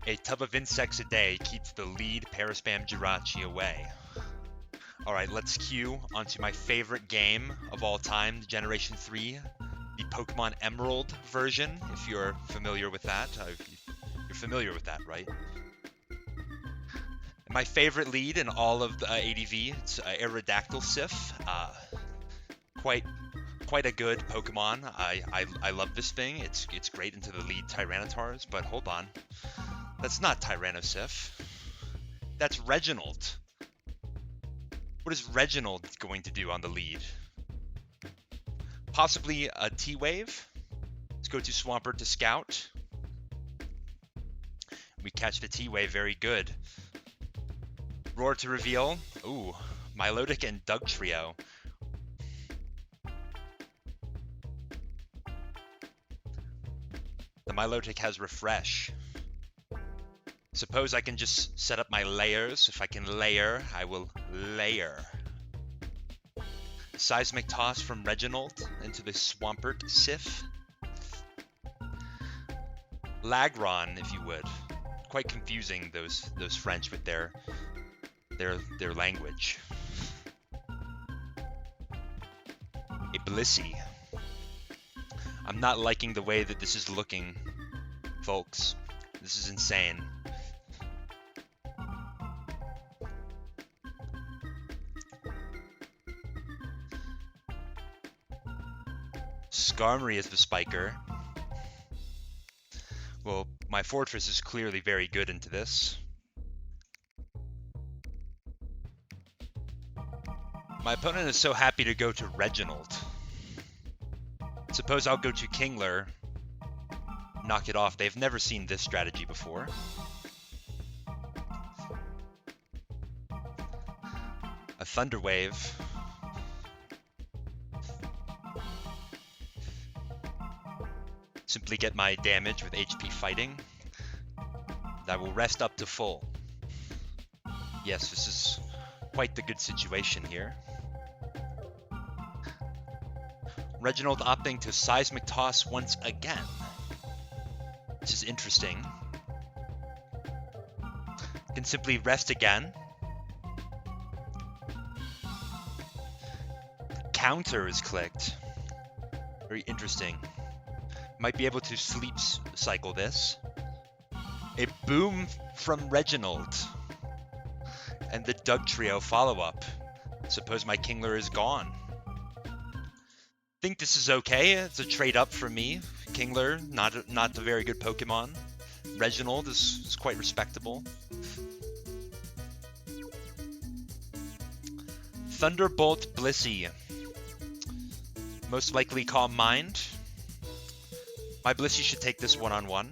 A tub of insects a day keeps the lead Paraspam Jirachi away. Alright, let's queue onto my favorite game of all time, Generation 3, the Pokemon Emerald version, if you're familiar with that. You're familiar with that, right? My favorite lead in all of the ADV, it's Aerodactyl Sif. Quite a good Pokemon. I love this thing. It's great into the lead Tyrannotars, but hold on. That's not Tyrannosif. That's Reginald. What is Reginald going to do on the lead? Possibly a T-Wave. Let's go to Swampert to scout. We catch the T-Wave, very good. Roar to reveal. Ooh, Milotic and Dugtrio. The Milotic has Refresh. Suppose I can just set up my layers. If I can layer, I will layer. Seismic Toss from Reginald into the Swampert Sif. Lagron, if you would. Quite confusing, those French with their language. A Blissey. I'm not liking the way that this is looking, folks. This is insane. Skarmory is the spiker. Well, my Fortress is clearly very good into this. My opponent is so happy to go to Reginald. Suppose I'll go to Kingler, knock it off. They've never seen this strategy before. A Thunder Wave. Simply get my damage with HP fighting. That will rest up to full. Yes, this is quite the good situation here. Reginald opting to Seismic Toss once again. This is interesting. Can simply rest again. Counter is clicked. Very interesting. Might be able to sleep cycle this. A Boom from Reginald. And the Dugtrio follow-up. Suppose my Kingler is gone. Think this is okay. It's a trade up for me. Kingler, not a very good Pokemon. Reginald is quite respectable. Thunderbolt Blissey. Most likely Calm Mind. My Blissey should take this one-on-one.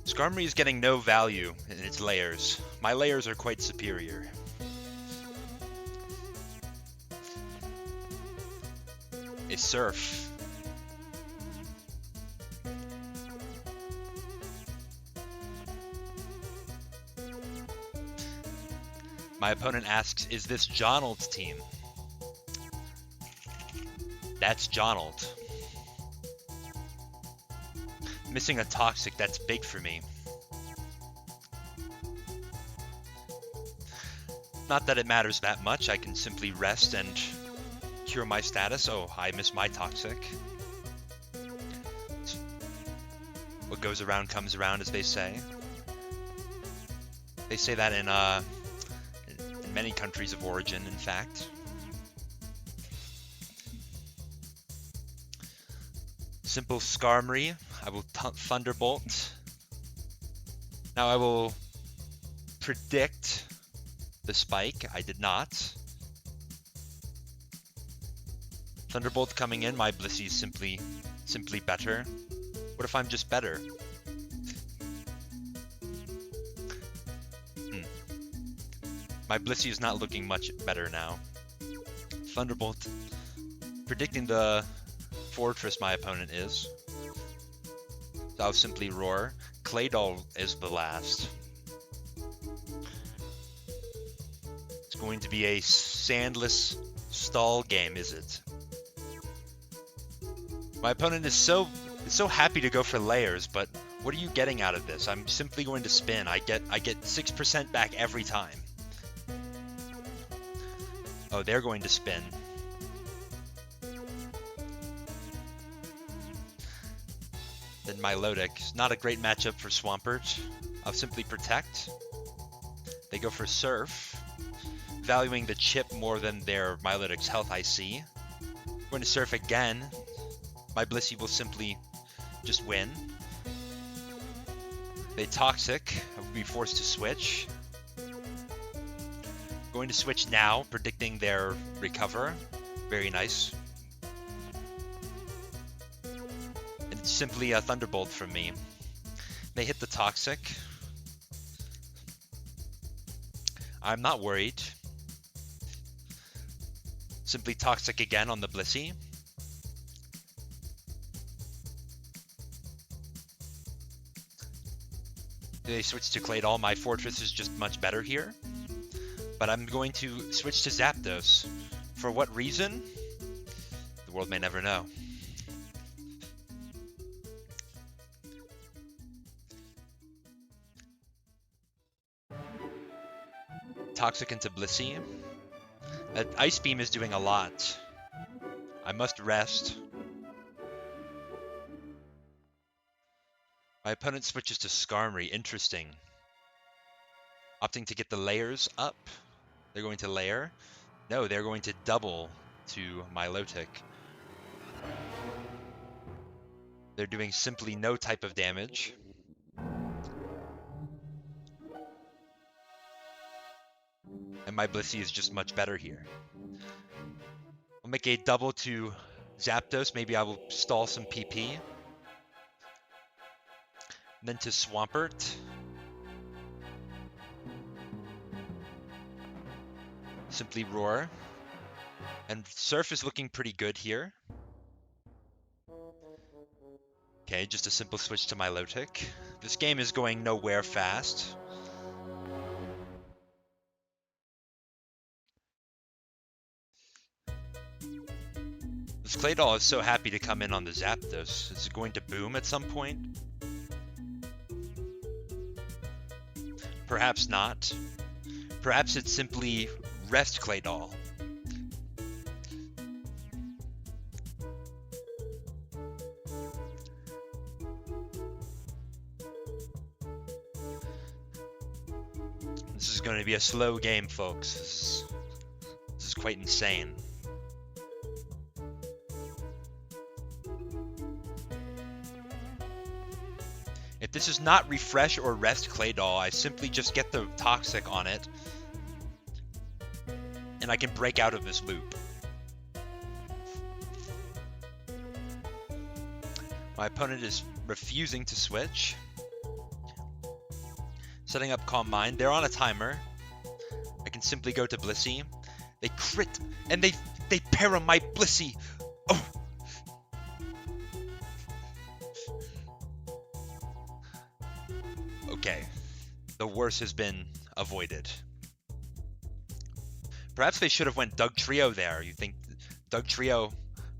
Skarmory is getting no value in its layers. My layers are quite superior. A Surf. My opponent asks, is this Jonald's team? That's Jonald. Missing a Toxic, that's big for me. Not that it matters that much, I can simply rest and cure my status. Oh, I missed my Toxic. What goes around comes around, as they say. They say that in many countries of origin, in fact. Simple Skarmory. I will Thunderbolt. Now I will predict the spike. I did not. Thunderbolt coming in. My Blissey is simply better. What if I'm just better? My Blissey is not looking much better now. Thunderbolt. Predicting the Fortress my opponent is. So I'll simply Roar. Claydol is the last. It's going to be a Sandless stall game, is it? My opponent is so happy to go for layers, but what are you getting out of this? I'm simply going to spin. I get 6% back every time. Oh, they're going to spin. Then Milotic. Not a great matchup for Swampert. I'll simply protect. They go for Surf, valuing the chip more than their Milotic's health, I see. Going to Surf again. My Blissey will simply just win. They Toxic. I will be forced to switch. Going to switch now, predicting their recover. Very nice. And simply a Thunderbolt from me. They hit the Toxic. I'm not worried. Simply Toxic again on the Blissey. They switch to Claydol. My Fortress is just much better here. But I'm going to switch to Zapdos. For what reason? The world may never know. Toxic into Blissey. That Ice Beam is doing a lot. I must rest. My opponent switches to Skarmory. Interesting. Opting to get the layers up. They're going to layer. No, they're going to double to Milotic. They're doing simply no type of damage. And my Blissey is just much better here. I'll make a double to Zapdos. Maybe I will stall some PP. And then to Swampert. Simply Roar. And Surf is looking pretty good here. Okay, just a simple switch to Milotic. This game is going nowhere fast. This Claydol is so happy to come in on the Zapdos. Is it going to boom at some point? Perhaps not. Perhaps it's simply rest Claydol. This is going to be a slow game, folks. This is quite insane. If this is not refresh or rest Claydol, I simply just get the Toxic on it. And I can break out of this loop. My opponent is refusing to switch. Setting up Calm Mind. They're on a timer. I can simply go to Blissey. They crit and they para my Blissey. Oh! Okay. The worst has been avoided. Perhaps they should have went Dugtrio there. You think Dugtrio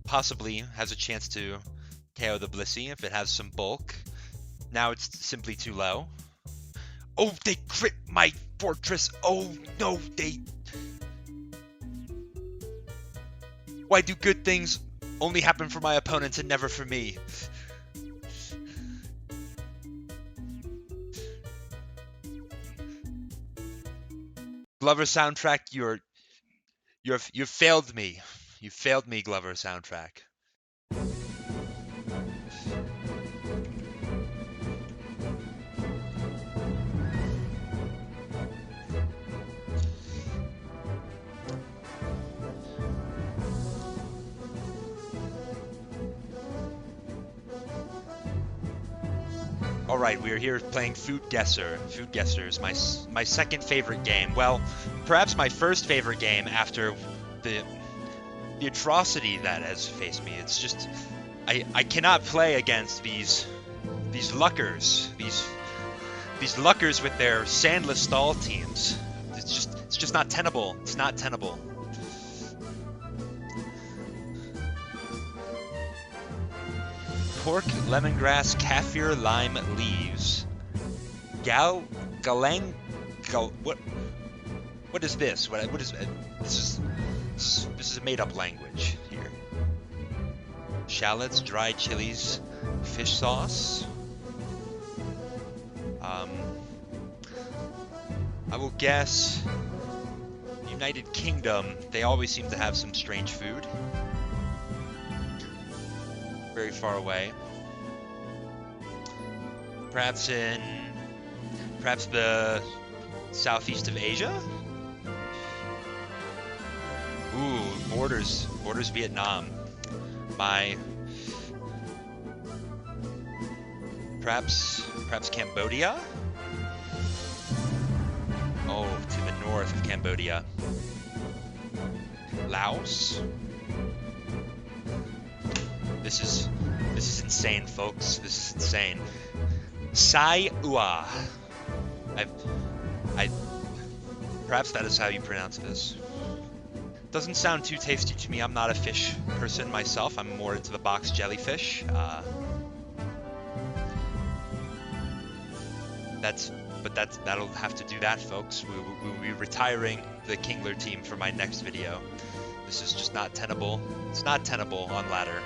possibly has a chance to KO the Blissey if it has some bulk. Now it's simply too low. Oh, they crit my Fortress. Oh, no, they... Why do good things only happen for my opponents and never for me? Glover soundtrack, you've failed me. You failed me, Glover soundtrack. All right, we are here playing Food Guesser. Food Guesser is my second favorite game. Well, perhaps my first favorite game after the atrocity that has faced me. It's just I cannot play against these luckers, these luckers with their sandless stall teams. It's just not tenable. It's not tenable. pork, lemongrass, kaffir, lime, leaves. What is this? What is this is a made-up language here. Shallots, dried chilies, fish sauce. I will guess United Kingdom. They always seem to have some strange food. Very far away. Perhaps the southeast of Asia? Ooh, borders Vietnam. Perhaps Cambodia? Oh, to the north of Cambodia. Laos? This is insane, folks. This is insane. Sai Ua. Perhaps that is how you pronounce this. Doesn't sound too tasty to me. I'm not a fish person myself. I'm more into the box jellyfish. That'll have to do that, folks. We'll be retiring the Kingler team for my next video. This is just not tenable. It's not tenable on ladder.